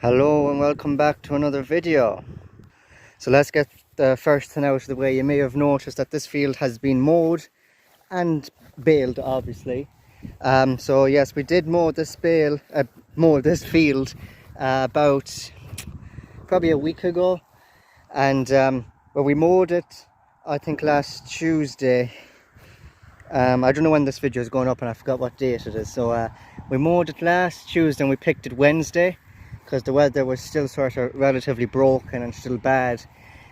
Hello and welcome back to another video. So let's get the first thing out of the way. You may have noticed that this field has been mowed and baled, obviously. So yes, we did mow this field about probably a week ago, and well, we mowed it I think last Tuesday. I don't know when this video is going up and I forgot what date it is. So we mowed it last Tuesday and we picked it Wednesday, because the weather was still sort of relatively broken and still bad.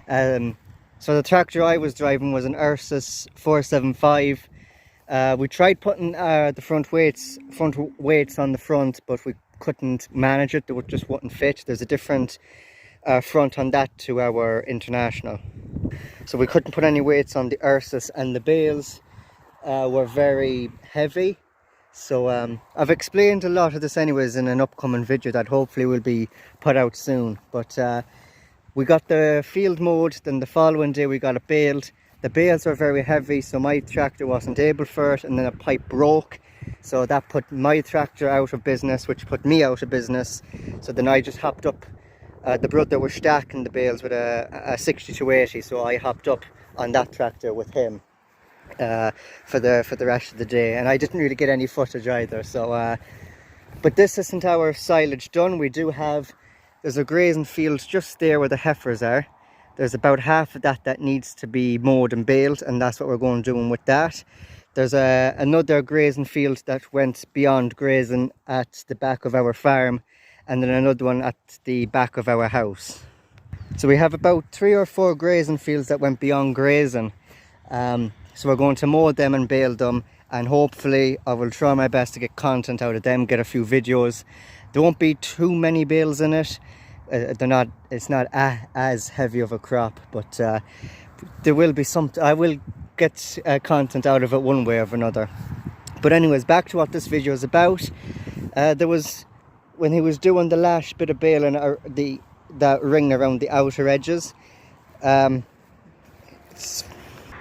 So the tractor I was driving was an Ursus 475. We tried putting the front weights on the front, but we couldn't manage it. They just wouldn't fit. There's a different front on that to our International, so we couldn't put any weights on the Ursus, and the bales were very heavy. So I've explained a lot of this anyways in an upcoming video that hopefully will be put out soon. But we got the field mowed, then the following day we got it baled. The bales were very heavy, so my tractor wasn't able for it, and then a pipe broke, so that put my tractor out of business, which put me out of business. So then I just hopped up. The brother was stacking the bales with a 60-80, so I hopped up on that tractor with him for the rest of the day, and I didn't really get any footage either. So but this isn't our silage done. There's a grazing field just there where the heifers are. There's about half of that needs to be mowed and baled, and that's what we're going doing with that. There's another grazing field that went beyond grazing at the back of our farm, and then another one at the back of our house. So we have about 3 or 4 grazing fields that went beyond grazing. So we're going to mow them and bale them, and hopefully I will try my best to get content out of them, get a few videos. There won't be too many bales in it. It's not as heavy of a crop, but there will be some. I will get content out of it one way or another. But anyways, back to what this video is about. When he was doing the last bit of baling, that ring around the outer edges,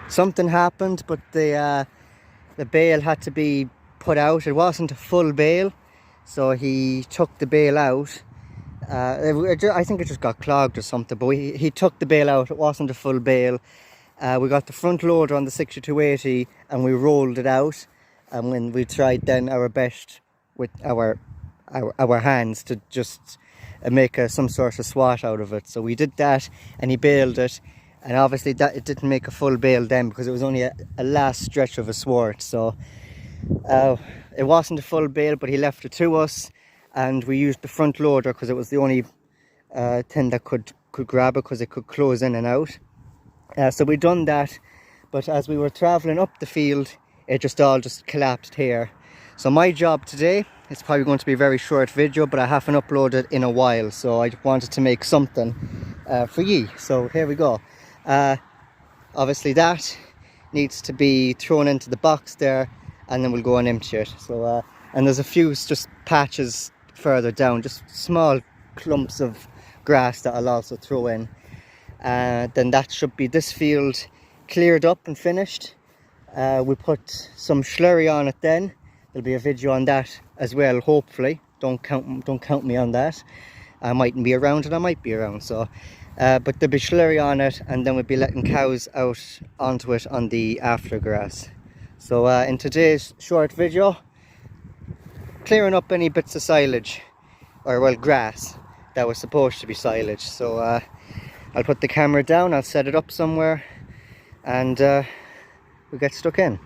something happened, but the bale had to be put out. It wasn't a full bale, so he took the bale out. I think it just got clogged or something, but he took the bale out. It wasn't a full bale. We got the front loader on the 6280 and we rolled it out, and when we tried then our best with our hands to just make some sort of swat out of it. So we did that, and he baled it, and obviously that it didn't make a full bale then, because it was only a last stretch of a swart. So it wasn't a full bale, but he left it to us, and we used the front loader because it was the only thing that could grab it, because it could close in and out. So we done that, but as we were traveling up the field, it all just collapsed here. So my job today, it's probably going to be a very short video, but I haven't uploaded in a while, so I wanted to make something for ye. So here we go. Obviously that needs to be thrown into the box there, and then we'll go and empty it. So and there's a few just patches further down, just small clumps of grass that I'll also throw in. Then that should be this field cleared up and finished. We put some slurry on it then. There'll be a video on that as well, hopefully. Don't count me on that. I mightn't be around, and I might be around. So but there'll be slurry on it, and then we'll be letting cows out onto it on the aftergrass. So in today's short video, clearing up any bits of silage, or well, grass that was supposed to be silage. So I'll put the camera down, I'll set it up somewhere, and we'll get stuck in.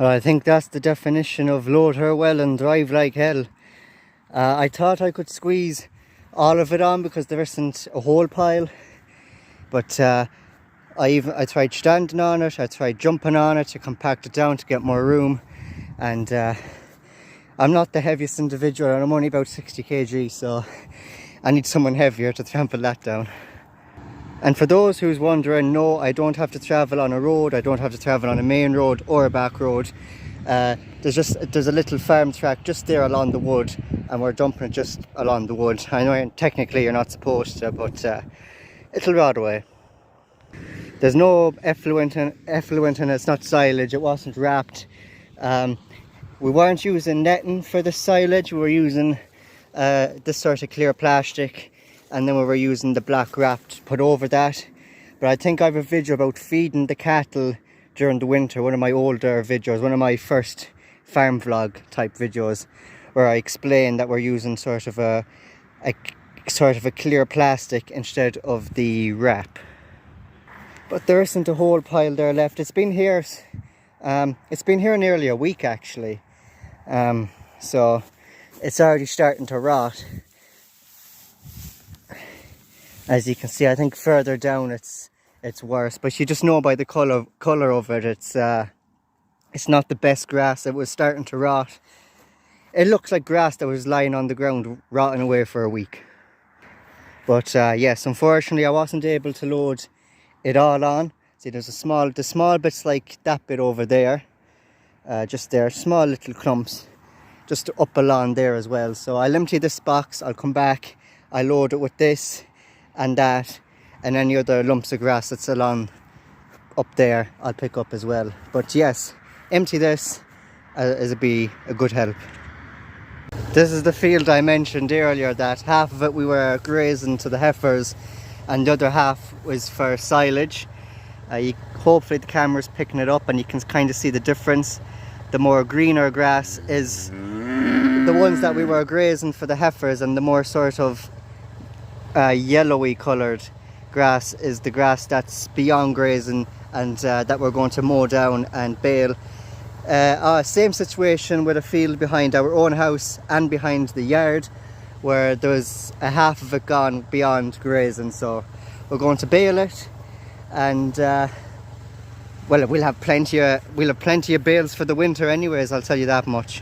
Well, I think that's the definition of load her well and drive like hell. I thought I could squeeze all of it on because there isn't a whole pile, but I tried standing on it, I tried jumping on it to compact it down to get more room, and I'm not the heaviest individual and I'm only about 60 kg, so I need someone heavier to trample that down. And for those who's wondering, no, I don't have to travel on a road, I don't have to travel on a main road or a back road. There's a little farm track just there along the wood, and we're dumping it just along the wood. I know technically you're not supposed to, but it'll rot away. There's no effluent in it, it's not silage, it wasn't wrapped. We weren't using netting for the silage, we were using this sort of clear plastic, and then we were using the black wrap to put over that. But I think I have a video about feeding the cattle during the winter, one of my older videos, one of my first farm vlog type videos, where I explain that we're using sort of a clear plastic instead of the wrap. But there isn't a whole pile there left. It's been here nearly a week actually, so it's already starting to rot. As you can see, I think further down it's worse, but you just know by the colour of it, it's not the best grass. It was starting to rot. It looks like grass that was lying on the ground rotting away for a week. But yes, unfortunately I wasn't able to load it all on. See, there's the small bits like that bit over there, just there, small little clumps just up along there as well. So I'll empty this box, I'll come back, I'll load it with this and that, and any other lumps of grass that's along up there I'll pick up as well. But yes, empty this as be a good help. This is the field I mentioned earlier, that half of it we were grazing to the heifers and the other half was for silage. Hopefully the camera's picking it up and you can kind of see the difference. the more greener grass is the ones that we were grazing for the heifers, and the more sort of yellowy coloured grass is the grass that's beyond grazing and that we're going to mow down and bale. Same situation with a field behind our own house and behind the yard, where there's a half of it gone beyond grazing, so we're going to bale it, and well, we'll have plenty of bales for the winter anyways, I'll tell you that much.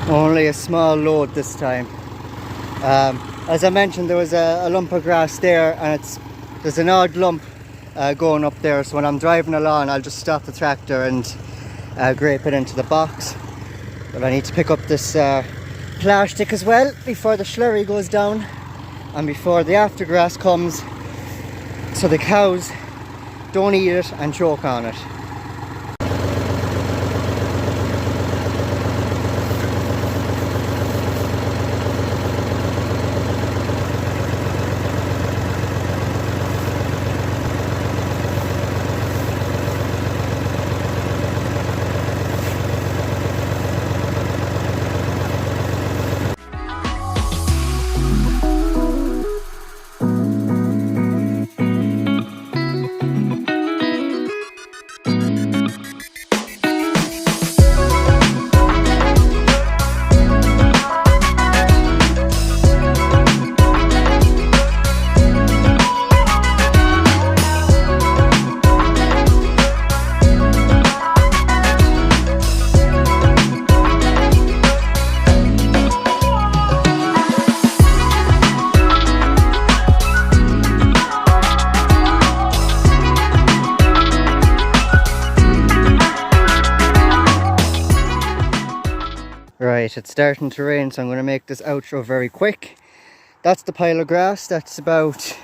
Only a small load this time. As I mentioned, there was a lump of grass there, and there's an odd lump going up there, so when I'm driving along I'll just stop the tractor and grape it into the box. But I need to pick up this plastic as well before the slurry goes down and before the aftergrass comes, so the cows don't eat it and choke on it. Right, it's starting to rain, so I'm going to make this outro very quick. That's the pile of grass. That's about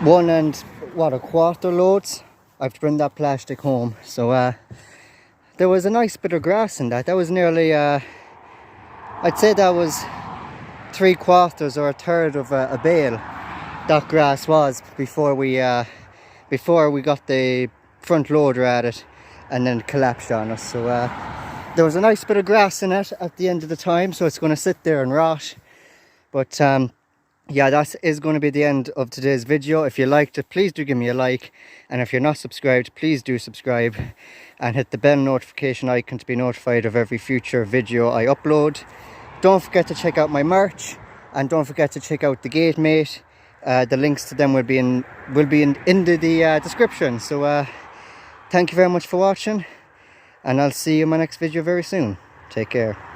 1.25 loads. I have to bring that plastic home. So there was a nice bit of grass in that. That was nearly, I'd say that was 3/4 or a third of a bale. That grass was before we got the front loader at it, and then it collapsed on us. So there was a nice bit of grass in it at the end of the time, so it's going to sit there and rot. But yeah, that is going to be the end of today's video. If you liked it, please do give me a like, and if you're not subscribed, please do subscribe and hit the bell notification icon to be notified of every future video I upload. Don't forget to check out my merch, and don't forget to check out the gate mate. The links to them will be in the description. So thank you very much for watching, and I'll see you in my next video very soon. Take care.